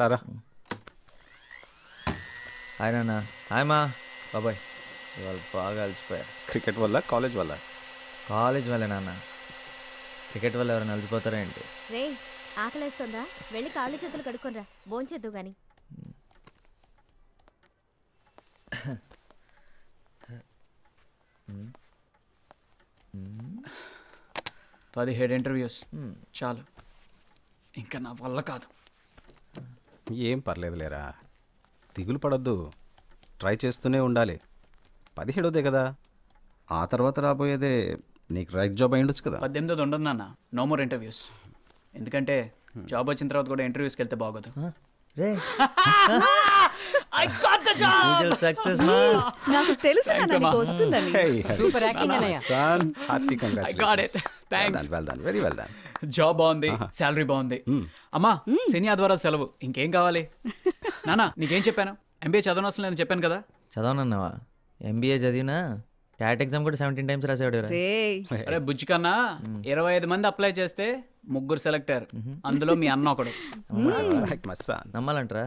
రారా. హాయ్ నాన్న. హాయ్ మా బాబాయ్. ఇవాళ బాగా అలసిపోయా. క్రికెట్ వల్ల కాలేజ్ వల్ల? కాలేజ్ వల్లే నాన్న. క్రికెట్ వల్ల ఎవరైనా అలసిపోతారా ఏంటి? రే ఆకలేస్తుందా? వెళ్ళి కాళ్ళు చేతులు కడుక్కొనిరా, భోంచేద్దు గాని. 17 ఇంటర్వ్యూస్ చాలు, ఇంకా నా వల్ల కాదు. ఏం పర్లేదు లేరా, దిగులు పడొద్దు, ట్రై చేస్తూనే ఉండాలి. 17దే కదా, ఆ తర్వాత రాబోయేదే నీకు రైట్ జాబ్ అయి ఉండొచ్చు కదా. 18 ఉండదు నాన్న, నో మోర్ ఇంటర్వ్యూస్. ఎందుకంటే జాబ్ వచ్చిన తర్వాత కూడా ఇంటర్వ్యూస్కి వెళ్తే బాగోదు. రే సక్సెస్ మా. నాకు తెలుసు నీకు వస్తుందని. సూపర్ యాక్టింగ్ అన్నయ్య. సన్ hearty congratulations. Thanks. Well done, very well done. Job బాగుంది, శాలరీ బాగుంది. అమ్మా శని ఆదివారాలు సెలవు, ఇంకేం కావాలి? నానా నీకేం చెప్పాను? ఎంబీఏ చదవనవసరం లేదని చెప్పాను కదా. చదవనన్నావా? ఎంబీఏ చదివినా క్యాట్ ఎగ్జామ్ కూడా 17 టైమ్స్ రాసేవాడు. అరే బుజ్జి కన్నా 25 మంది అప్లై చేస్తే 3 సెలెక్ట్ అయ్యారు, అందులో మీ అన్న ఒకడు. నమ్మాలంటారా?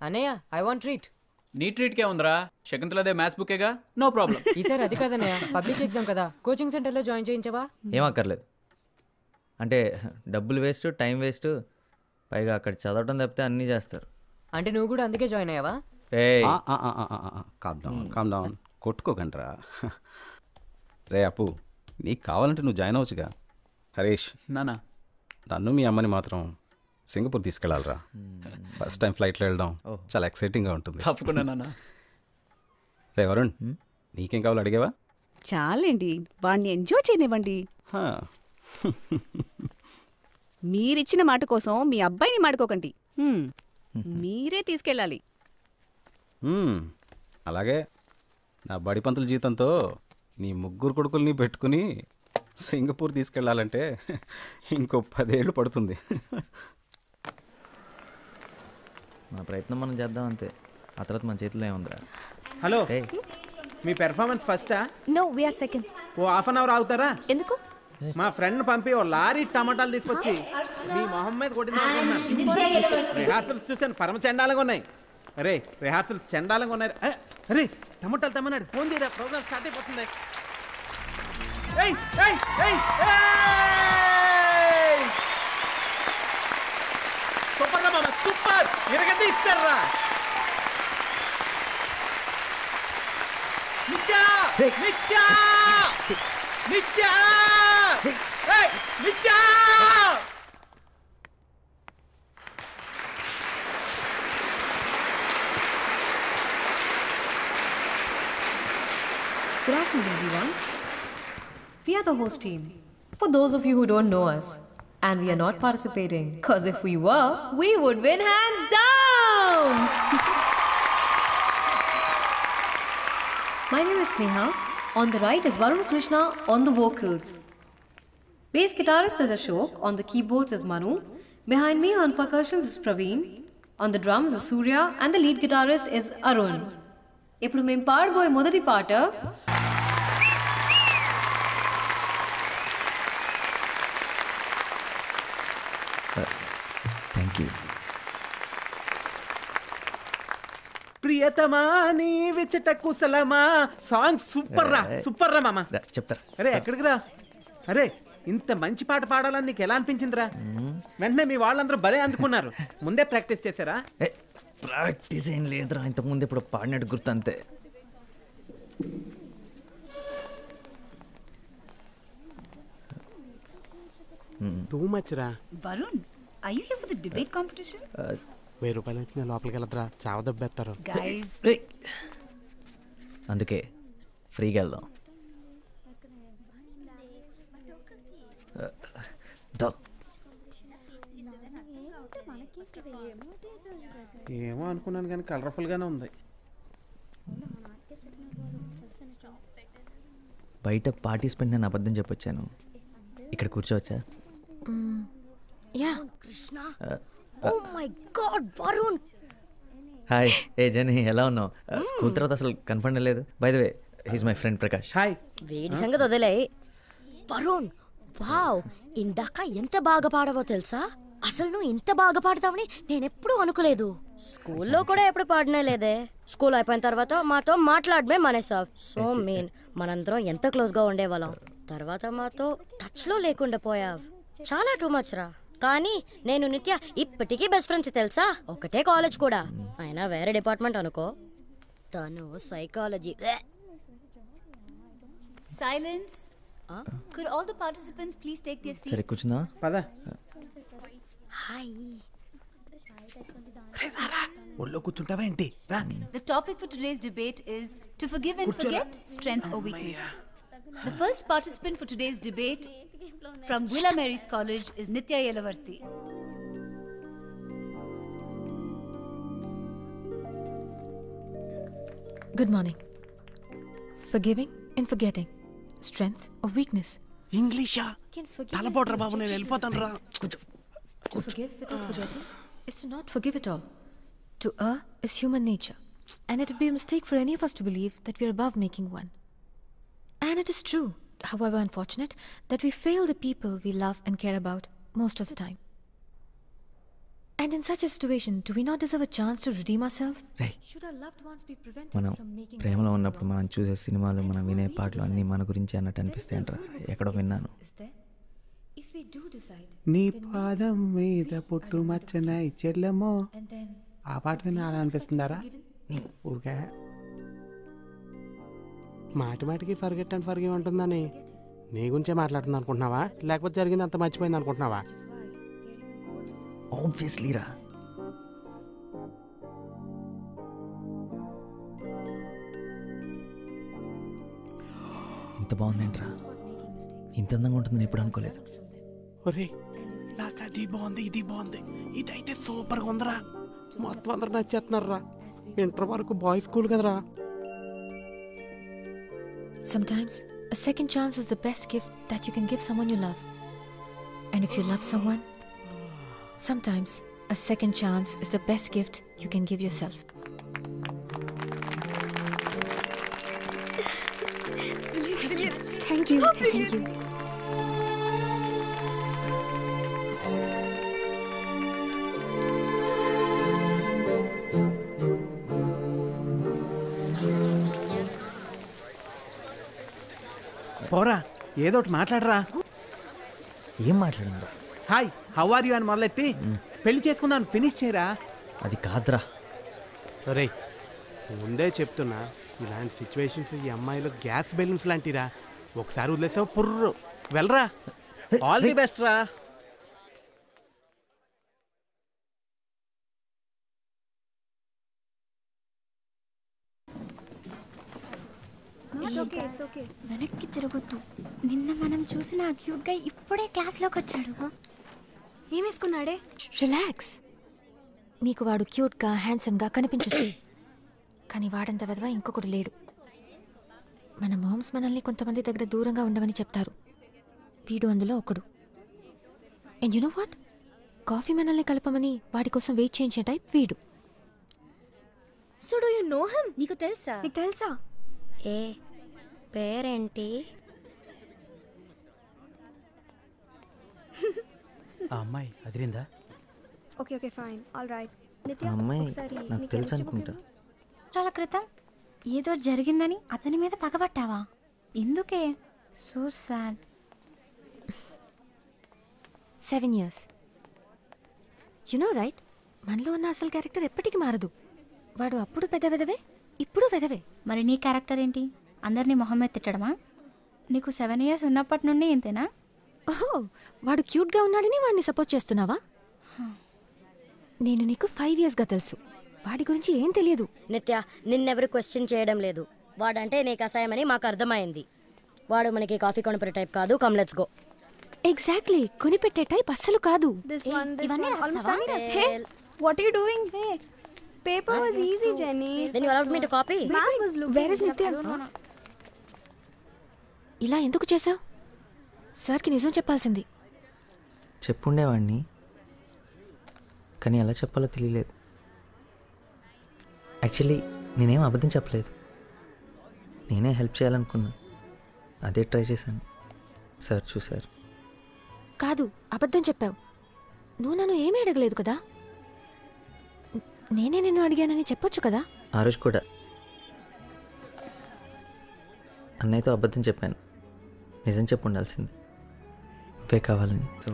అన్నయ్య ఐ వాంట్ ట్రీట్. నీ ట్రీట్కే ఉందిరా, శకుంతలదే మ్యాథ్స్ బుకేగా, నో ప్రాబ్లం. ఈసారి అది కాదన్నయ్య, పబ్లిక్ ఎగ్జామ్ కదా, కోచింగ్ సెంటర్లో జాయిన్ చేయించవా? ఏం అక్కర్లేదు. అంటే డబ్బులు వేస్ట్, టైం వేస్ట్, పైగా అక్కడ చదవటం తప్పితే అన్నీ చేస్తారు. అంటే నువ్వు కూడా అందుకే జాయిన్ అయ్యావా? Calm down, కొట్టుకోకండిరా. రే అప్పు, నీకు కావాలంటే నువ్వు జాయిన్ అవ్వచ్చుగా. హరీష్ నానా, నన్ను మీ అమ్మని మాత్రం సింగపూర్ తీసుకెళ్ళాలరా. ఫస్ట్ టైం ఫ్లైట్లో వెళ్ళడం చాలా ఎక్సైటింగ్గా ఉంటుంది. తప్పకుండా నాన్న. రే వరుణ్, నీకేం కావాలో అడిగావా? చాలండి, వాడిని ఎంజాయ్ చేయనివ్వండి. మీరిచ్చిన మాట కోసం మీ అబ్బాయిని మాడుకోకండి, మీరే తీసుకెళ్ళాలి. అలాగే నా బడి పంతుల జీతంతో నీ 3 కొడుకుల్ని పెట్టుకుని సింగపూర్ తీసుకెళ్ళాలంటే ఇంకో 10 ఏళ్ళు పడుతుంది. మా ప్రయత్నం మనం చేద్దాం అంతే, ఆ తర్వాత మన చేతిలో ఏముందిరా. హలో, మీ పెర్ఫార్మెన్స్ ఫస్టా? No we are second. Oh half an hour అవుతారా? ఎందుకు? మా ఫ్రెండ్ పంపి ఓ లారీ టమాటాలు తీసుకొచ్చి మీ మొహం మీద కొట్టింది. రిహార్సల్స్ చూసాను, పరమ చండాలంగా ఉన్నాయి. అరే రిహార్సల్స్ చండాలంగా ఉన్నాయి. అరే టమాటాలు తెమ్మన్నాడు, ఫోన్ చేయరా, ప్రోగ్రామ్ స్టార్ట్ అయిపోతుంది. సూపర్ రా మామ, సూపర్, ఇరగది ఇస్తారా. నిచ్చా నిచ్చా నిచ్చా నిచ్చా. Good afternoon, everyone. We are the host team. For those of you who don't know us, and we are not participating, because if we were, we would win hands down! My name is Sneha. On the right is Varun Krishna on the vocals. Bass guitarist is Ashok. On the keyboards is Manu. Behind me on percussions is Praveen. On the drums is Surya. And the lead guitarist is Arun. ఇప్పుడు మేము పాడబోయే మొదటి పాట thank you. ప్రియతమా నీ విచట కుశలమా song super రా, super రా మామ. చెప్తారు. అరే ఎక్కడికి రా. అరే ఇంత మంచి పాట పాడాలని నీకు ఎలా అనిపించిందిరా? వెంటనే మీ వాళ్ళందరూ భలే అందుకున్నారు. ముందే ప్రాక్టీస్ చేశారా? ప్రాక్టీస్ ఏం లేదురా, ఇంతకుముందు ఇప్పుడు పాడినట్టు గుర్తు అంతే. టూ మచ్ రా. Varun, are you here for the debate competition? 1000 రూపాయలు వచ్చిన లోపలికి వెళ్ళద్రా, చావదబ్బేస్తారు. Guys, అందుకే ఫ్రీగా వెళ్దాం. ఏమో అనుకున్నాను కానీ కలర్ఫుల్ గానే ఉంది. బయట పార్టిసిపెంట్ నేను అబద్ధం చెప్పొచ్చాను, ఇక్కడ కూర్చోవచ్చా? Yeah Krishna. Oh my god Varun. Hi. ఏ జని, ఎలా ఉన్నావు? స్కూల్ తర్వాత అసలు కన్ఫర్మ్ లేదు. By the way, he's my friend Prakash. Hi. వేడి సంగతి వదిలే. వరుణ్ వావ్, ఇందాక ఎంత బాగా పాడవో తెలుసా? అసలు నువ్వు ఇంత బాగా పాడతావని నేనెప్పుడూ అనుకోలేదు. స్కూల్లో కూడా ఎప్పుడు పాడనే లేదే. స్కూల్ అయిపోయిన తర్వాత మాతో మాట్లాడమే మానేసావు. సో మీన్ మనందరం ఎంత క్లోజ్ గా ఉండేవాళ్ళం, తర్వాత మాతో టచ్ లో లేకుండా పోయావు. చాలా టూ మచ్ రా. కానీ నేను నిత్య ఇప్పటికీ బెస్ట్ ఫ్రెండ్స్ తెలుసా. ఒకటే కాలేజ్ కూడా, అయినా వేరే డిపార్ట్మెంట్ అనుకో. తను psychology. Silence. Could all the participants please take their seats? సరే కూర్చుందా? పద. హాయ్. ఒళ్ళో కూర్చుంటావా ఏంటి? రా. The topic for today's debate is to forgive and forget, strength or weakness. The first participant for today's debate from Villa Mary's College is Nitya Yelavarthi. Good morning. Forgiving and forgetting, strength or weakness. ఇంగ్లీషా? తలపోట్రా బాబు, నేను వెళ్ళిపోతాను రా. To forgive without forgetting is to not forgive at all. To err is human nature, and it would be a mistake for any of us to believe that we are above making one. And it is true, however unfortunate, that we fail the people we love and care about most of the time. And in such a situation, do we not deserve a chance to redeem ourselves? Should our loved ones be prevented మనం from making ప్రేమలో ఉన్నప్పుడు మనం చూసే సినిమాలు, మనం వినే పాటలు అన్నీ మన గురించి అన్నట్టు అనిపిస్తాయి అంటారా? ఎక్కడో విన్నాను. is there? If we do decide, నీ పాదం మీద పుట్టు మచ్చనై చెల్లెమో. and then ఆ పాట విని అలా అనిపిస్తుందారా? ఊరికే మాటి మాటికి ఫర్గెట్ అండ్ ఫర్గివ్ ఉంటుందని నీ గురించే మాట్లాడుతుంది అనుకుంటున్నావా, లేకపోతే జరిగింది అంత మర్చిపోయింది అనుకుంటున్నావా? ఆబ్వియస్లీ రా. ఇంత బాగుందేంట్రా, ఇంత అందంగా ఉంటుందని ఎప్పుడు అనుకోలేదు. ఒరే నాకు అది బాగుంది, ఇది బాగుంది, ఇదైతే సూపర్గా ఉందిరా, మొత్తం అందరూ నచ్చేస్తున్నారా. ఇంటర్ వరకు బాయ్స్ స్కూల్ కదరా. sometimes a second chance is the best gift that you can give someone you love. And if you love someone, sometimes a second chance is the best gift you can give yourself. Thank you. Thank you. పోరా, ఏదో ఒకటి మాట్లాడరా. ఏం మాట్లాడిందా? Hi, how are you అని మొదలెట్టి పెళ్లి చేసుకుందాం finish చేయరా. అది కాదురా. ఒరే ముందే చెప్తున్నా, ఇలాంటి సిచ్యువేషన్స్ ఈ అమ్మాయిలు గ్యాస్ బెలూన్స్ లాంటిరా. ఒకసారి వదిలేసావు పుర్రు, వెళ్ళరా. ఆల్ ది బెస్ట్ రా. వెనక్కి తిరగొద్దు. నిన్న మనం చూసిన ఆ క్యూట్ గా ఇప్పుడే క్లాస్లోకి వచ్చాడు. ఏమేసుకున్నాడే? రిలాక్స్. మీకు వాడు క్యూట్గా హ్యాండ్సమ్గా కనిపించవచ్చు, కానీ వాడంత విధవ ఇంకొకడు లేడు. మన మామ్స్ మనల్ని కొంతమంది దగ్గర దూరంగా ఉండమని చెప్తారు. వీడు అందులో ఒకడు. And you know what, coffee మనల్ని కలపమని వాడి కోసం వెయిట్ చేయించే టైప్ వీడు. So do you know him? నీకు తెలుసా? నీకు తెలుసా? ఏ పేరేంటి? ఆ అమ్మాయి అదిరిందా? Okay okay fine all right. ఆ అమ్మాయి నాకు తెలుసు అనుకుంటా. చాలా క్రితం ఏదో జరిగిందని అతని మీద పగబట్టావా? ఎందుకే? So sad. 7 years. You know right, మనలో ఉన్న అసలు క్యారెక్టర్ ఎప్పటికీ మారదు. వాడు అప్పుడు పెద్ద వెదవే, ఇప్పుడు వెదవే. మరి నీ క్యారెక్టర్ ఏంటి? అందరినీ మొహం మీద తిట్టడమా? నీకు 7 years ఉన్నప్పటి నుండి ఇంతేనా? ఓహో, వాడు క్యూట్గా ఉన్నాడని వాడిని సపోర్ట్ చేస్తున్నావా? నేను నీకు 5 yearsగా తెలుసు. వాడి గురించి ఏం తెలియదు. నిత్య, నిన్నెవరు క్వశ్చన్ చేయడం లేదు. వాడంటే నీకు అసహ్యమని మాకు అర్థమైంది. వాడు మనకి కాఫీ కొనిపెట్టే టైప్ కాదు. Come let's go. ఎగ్జాక్ట్లీ, కొనిపెట్టే టైప్ అస్సలు కాదు. What are you doing? Hey, paper was easy, Jenny. Then you allowed me to copy? Ma'am was looking. Where is Nitya? ఇలా ఎందుకు చేసావు? సార్కి నిజం చెప్పాల్సింది. చెప్పుండేవాడిని, కానీ ఎలా చెప్పాలో తెలియలేదు. యాక్చువల్లీ నేనేం అబద్ధం చెప్పలేదు, నేనే హెల్ప్ చేయాలనుకున్నా, అదే ట్రై చేశాను. సార్ చూశారు. కాదు, అబద్ధం చెప్పావు. నువ్వు నన్ను ఏమీ అడగలేదు కదా. నేనే నిన్ను అడిగానని చెప్పొచ్చు కదా. ఆ రోజు కూడా అన్నయ్యతో అబద్ధం చెప్పాను. నిజం చెప్పు ఉండాల్సింది. ఇవే కావాలని. So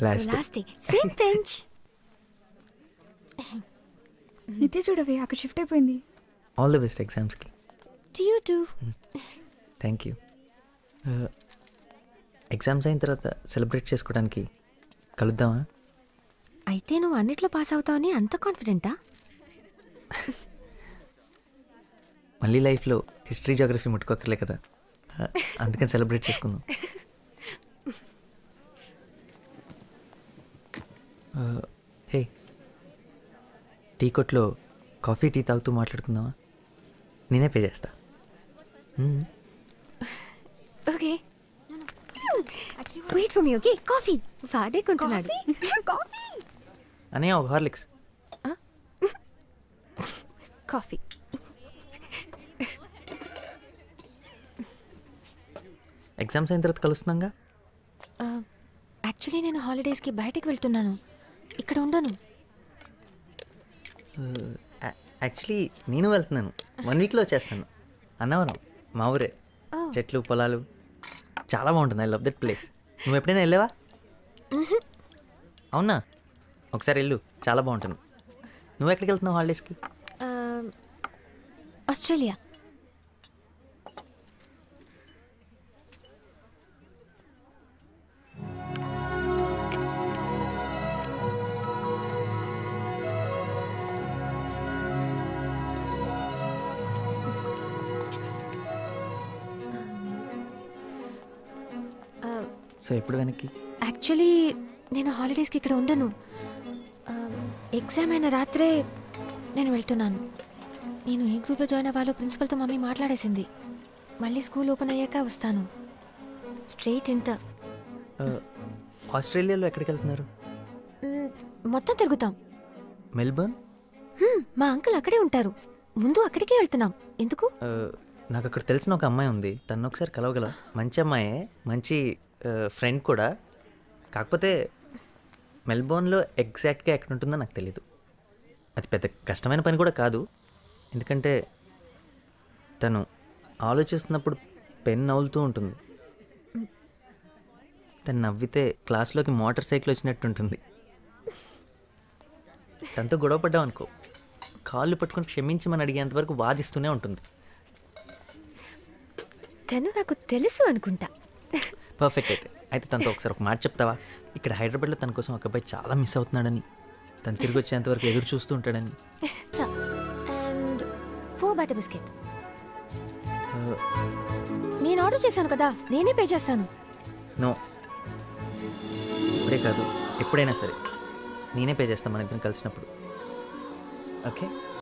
last day same bench. నిత్య చూడవే అక్కడ షిఫ్ట్ అయిపోయింది. ఆల్ ది బెస్ట్ ఎగ్జామ్స్కి. To you two. Thank you. Exams అయిన తర్వాత సెలబ్రేట్ చేసుకోవడానికి కలుద్దామా? అయితే నువ్వు అన్నిట్లో పాస్ అవుతావని అంత కాన్ఫిడెంటా? మళ్ళీ లైఫ్లో హిస్టరీ జోగ్రఫీ ముట్టుకోకర్లే కదా, అందుకని సెలబ్రేట్ చేసుకుందాం. హే, టీ కొట్లో కాఫీ టీ తాగుతూ మాట్లాడుకుందామా? నేనే పే చేస్తా. Okay, wait for me. Okay, coffee వాడే కొంటున్నాడు. కాఫీ అనే ఒక హార్లిక్స్. కాఫీ. ఎగ్జామ్స్ అయిన తర్వాత కలుస్తున్నాగా. యాక్చువల్లీ నేను హాలిడేస్కి బయటకు వెళ్తున్నాను, ఇక్కడ ఉండను. యాక్చువల్లీ నేను వెళ్తున్నాను, 1 వీక్లో వచ్చేస్తాను. అన్నవరం మా ఊరే, చెట్లు పొలాలు చాలా బాగుంటుంది. I love that place. నువ్వు ఎప్పుడైనా వెళ్ళావా? అవునా, ఒకసారి వెళ్ళు, చాలా బాగుంటుంది. నువ్వు ఎక్కడికి వెళ్తున్నావు హాలిడేస్కి? ఆస్ట్రేలియా. సో ఎప్పుడు వెనక్కి? యాక్చువల్లీ నేను హాలిడేస్కి ఇక్కడ ఉండను. ఎగ్జామ్ అయిన రాత్రే నేను వెళ్తున్నాను. నేను ఏ గ్రూప్లో జాయిన్ అవ్వాలో ప్రిన్సిపల్తో మమ్మీ మాట్లాడేసింది. మళ్ళీ స్కూల్ ఓపెన్ అయ్యాక వస్తాను. Straight inter. ఆస్ట్రేలియాలో ఎక్కడికి వెళ్తున్నారు? మొత్తం తిరుగుతాం. మెల్బర్న్? మా అంకుల్ అక్కడే ఉంటారు. ముందు అక్కడికే వెళ్తున్నాం. ఎందుకు? నాకు అక్కడ తెలిసిన ఒక అమ్మాయి ఉంది, తను ఒకసారి కలవగలం. మంచి అమ్మాయే, మంచి ఫ్రెండ్ కూడా. కాకపోతే మెల్బోర్న్లో ఎగ్జాక్ట్గా ఎక్కడ ఉంటుందో నాకు తెలీదు. అది పెద్ద కష్టమైన పని కూడా కాదు, ఎందుకంటే తను ఆలోచిస్తున్నప్పుడు పెన్ నవ్వులుతూ ఉంటుంది. తను నవ్వితే క్లాస్లోకి మోటార్ సైకిల్ వచ్చినట్టు ఉంటుంది. తనతో గొడవ పడ్డాం అనుకో, కాళ్ళు పట్టుకొని క్షమించమని అడిగేంతవరకు వాదిస్తూనే ఉంటుంది. తను నాకు తెలుసు అనుకుంటా. పర్ఫెక్ట్. అయితే తనతో ఒకసారి ఒక మాట చెప్తావా? ఇక్కడ హైదరాబాద్లో తన కోసం ఒక అబ్బాయి చాలా మిస్ అవుతున్నాడని, తను తిరిగి వచ్చేంతవరకు ఎదురు చూస్తూ ఉంటాడని. And 4 butter biscuit. నేను ఆర్డర్ చేశాను కదా, నేనే పే చేస్తాను. నో, ఇప్పుడే కాదు, ఎప్పుడైనా సరే నేనే పే చేస్తాను మన ఇద్దరం కలిసినప్పుడు. ఓకే?